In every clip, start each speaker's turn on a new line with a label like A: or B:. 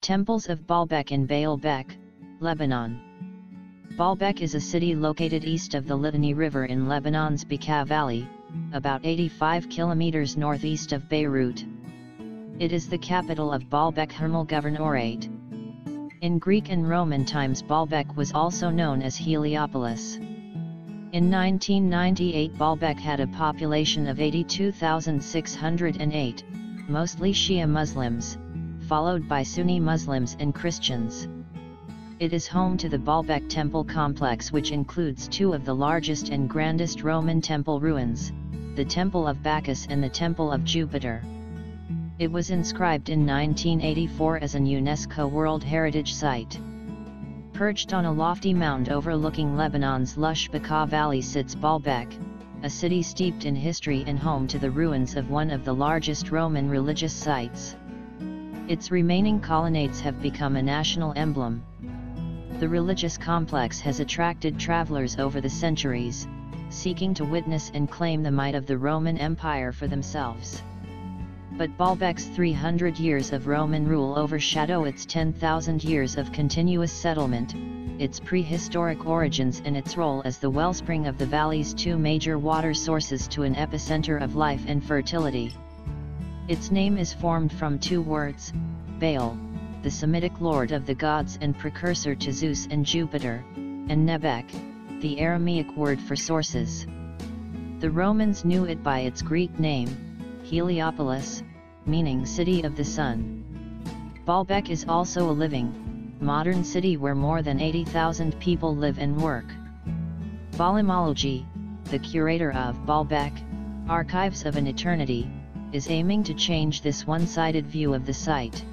A: Temples of Baalbek in Baalbek, Lebanon. Baalbek is a city located east of the Litani River in Lebanon's Bekaa Valley, about 85 kilometers northeast of Beirut. It is the capital of Baalbek Hermel Governorate. In Greek and Roman times, Baalbek was also known as Heliopolis. In 1998, Baalbek had a population of 82,608, mostly Shia Muslims, followed by Sunni Muslims and Christians. It is home to the Baalbek Temple complex, which includes two of the largest and grandest Roman temple ruins, the Temple of Bacchus and the Temple of Jupiter. It was inscribed in 1984 as an UNESCO World Heritage Site. Perched on a lofty mound overlooking Lebanon's lush Bekaa Valley sits Baalbek, a city steeped in history and home to the ruins of one of the largest Roman religious sites. Its remaining colonnades have become a national emblem. The religious complex has attracted travelers over the centuries, seeking to witness and claim the might of the Roman Empire for themselves. But Baalbek's 300 years of Roman rule overshadow its 10,000 years of continuous settlement, its prehistoric origins, and its role as the wellspring of the valley's two major water sources to an epicenter of life and fertility. Its name is formed from two words, Baal, the Semitic lord of the gods and precursor to Zeus and Jupiter, and Nebek, the Aramaic word for sources. The Romans knew it by its Greek name, Heliopolis, meaning city of the sun. Baalbek is also a living, modern city where more than 80,000 people live and work. Baalmology, the curator of Baalbek, Archives of an Eternity, is aiming to change this one-sided view of the site.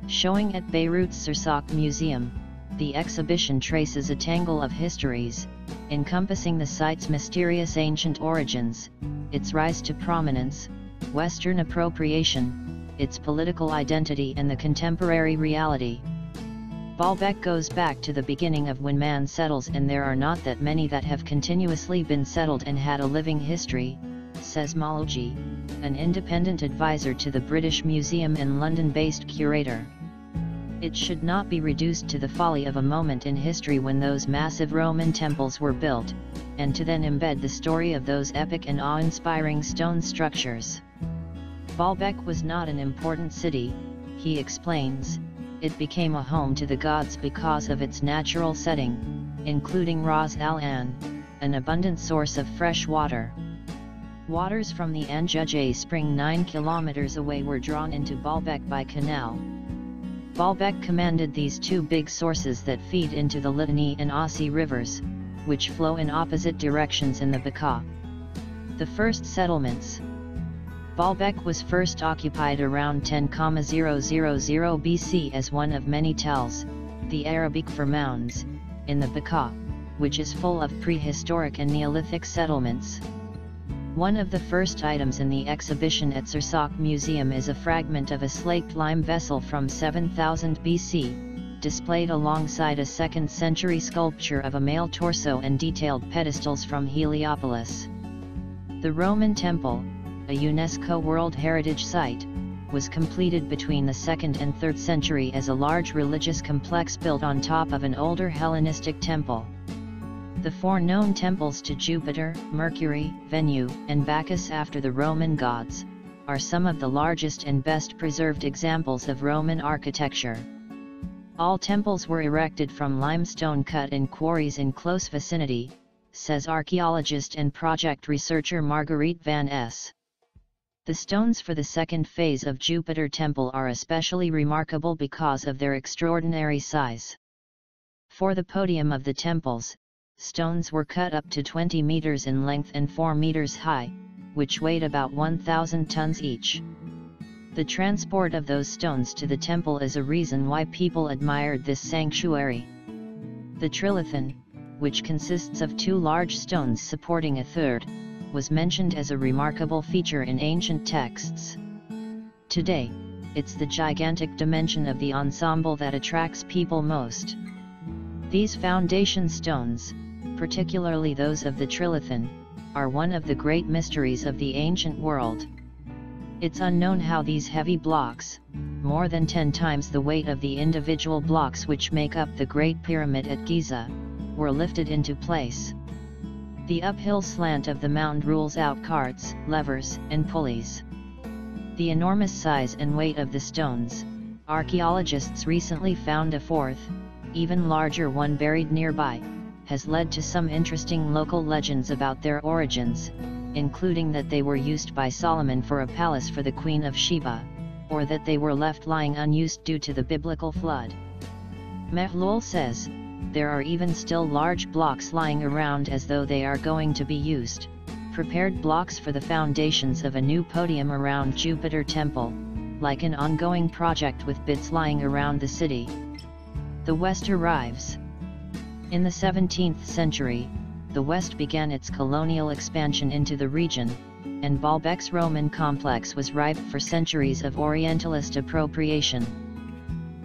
A: Showing at Beirut's Sursak Museum, the exhibition traces a tangle of histories, encompassing the site's mysterious ancient origins, its rise to prominence, Western appropriation, its political identity, and the contemporary reality. Baalbek goes back to the beginning of when man settles, and there are not that many that have continuously been settled and had a living history, says Mology, an independent advisor to the British Museum and London-based curator. It should not be reduced to the folly of a moment in history when those massive Roman temples were built, and to then embed the story of those epic and awe-inspiring stone structures. Baalbek was not an important city, he explains. It became a home to the gods because of its natural setting, including Ras al-An, an abundant source of fresh water. Waters from the Anjujay spring 9 kilometers away were drawn into Baalbek by canal. Baalbek commanded these two big sources that feed into the Litani and Asi rivers, which flow in opposite directions in the Bekaa. The first settlements. Baalbek was first occupied around 10,000 BC as one of many tells, the Arabic for mounds, in the Bekaa, which is full of prehistoric and Neolithic settlements. One of the first items in the exhibition at Sursak Museum is a fragment of a slaked lime vessel from 7000 BC, displayed alongside a 2nd century sculpture of a male torso and detailed pedestals from Heliopolis. The Roman Temple, a UNESCO World Heritage Site, was completed between the 2nd and 3rd century as a large religious complex built on top of an older Hellenistic temple. The four known temples to Jupiter, Mercury, Venus, and Bacchus after the Roman gods, are some of the largest and best preserved examples of Roman architecture. All temples were erected from limestone cut in quarries in close vicinity, says archaeologist and project researcher Marguerite van Es. The stones for the second phase of Jupiter Temple are especially remarkable because of their extraordinary size. For the podium of the temples, stones were cut up to 20 meters in length and 4 meters high, which weighed about 1,000 tons each. The transport of those stones to the temple is a reason why people admired this sanctuary. The Trilithon, which consists of two large stones supporting a third, was mentioned as a remarkable feature in ancient texts. Today, it's the gigantic dimension of the ensemble that attracts people most. These foundation stones, particularly those of the Trilithon, are one of the great mysteries of the ancient world. It's unknown how these heavy blocks, more than 10 times the weight of the individual blocks which make up the Great Pyramid at Giza, were lifted into place. The uphill slant of the mound rules out carts, levers, and pulleys. The enormous size and weight of the stones, archaeologists recently found a fourth, even larger one buried nearby, has led to some interesting local legends about their origins, including that they were used by Solomon for a palace for the Queen of Sheba, or that they were left lying unused due to the biblical flood. Mehlul says, there are even still large blocks lying around as though they are going to be used, prepared blocks for the foundations of a new podium around Jupiter Temple, like an ongoing project with bits lying around the city. The West arrives. In the 17th century, the West began its colonial expansion into the region, and Baalbek's Roman complex was ripe for centuries of Orientalist appropriation.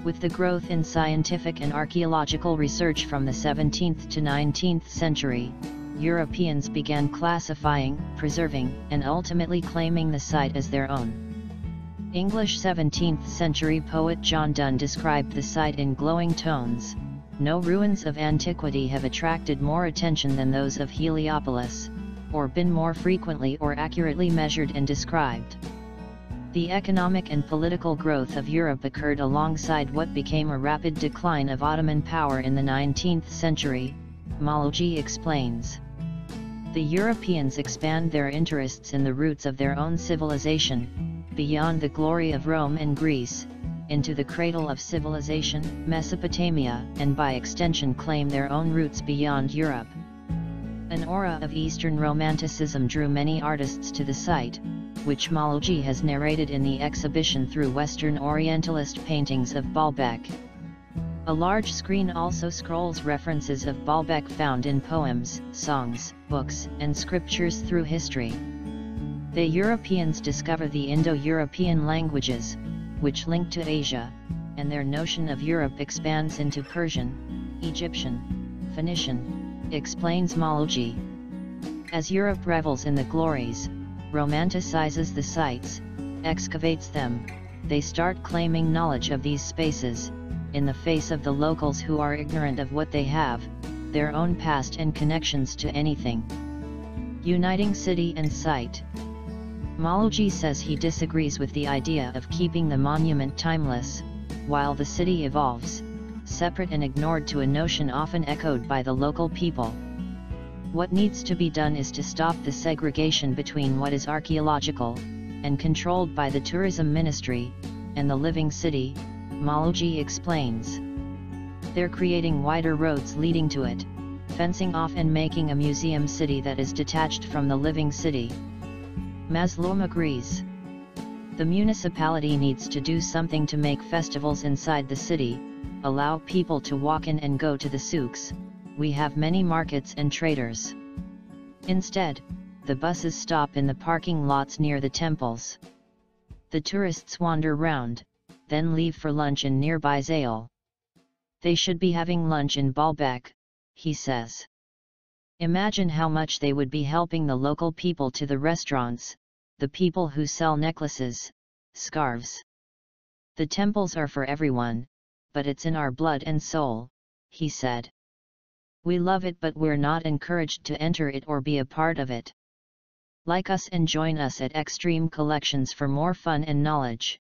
A: With the growth in scientific and archaeological research from the 17th to 19th century, Europeans began classifying, preserving, and ultimately claiming the site as their own. English 17th century poet John Donne described the site in glowing tones. No ruins of antiquity have attracted more attention than those of Heliopolis, or been more frequently or accurately measured and described. The economic and political growth of Europe occurred alongside what became a rapid decline of Ottoman power in the 19th century, Malji explains. The Europeans expand their interests in the roots of their own civilization, beyond the glory of Rome and Greece, into the cradle of civilization, Mesopotamia, and by extension claim their own roots beyond Europe. An aura of Eastern Romanticism drew many artists to the site, which Malji has narrated in the exhibition through Western Orientalist paintings of Baalbek. A large screen also scrolls references of Baalbek found in poems, songs, books, and scriptures through history. The Europeans discover the Indo-European languages, which link to Asia, and their notion of Europe expands into Persian, Egyptian, Phoenician, explains Malji. As Europe revels in the glories, romanticizes the sites, excavates them, they start claiming knowledge of these spaces, in the face of the locals who are ignorant of what they have, their own past and connections to anything. Uniting city and site. Malji says he disagrees with the idea of keeping the monument timeless, while the city evolves, separate and ignored to a notion often echoed by the local people. What needs to be done is to stop the segregation between what is archaeological, and controlled by the tourism ministry, and the living city, Malji explains. They're creating wider roads leading to it, fencing off and making a museum city that is detached from the living city. Mazloum agrees. The municipality needs to do something to make festivals inside the city, allow people to walk in and go to the souks. We have many markets and traders. Instead, the buses stop in the parking lots near the temples. The tourists wander round, then leave for lunch in nearby Zayal. They should be having lunch in Baalbek, he says. Imagine how much they would be helping the local people to the restaurants, the people who sell necklaces, scarves. The temples are for everyone, but it's in our blood and soul, he said. We love it, but we're not encouraged to enter it or be a part of it. Like us and join us at Xtreme Collections for more fun and knowledge.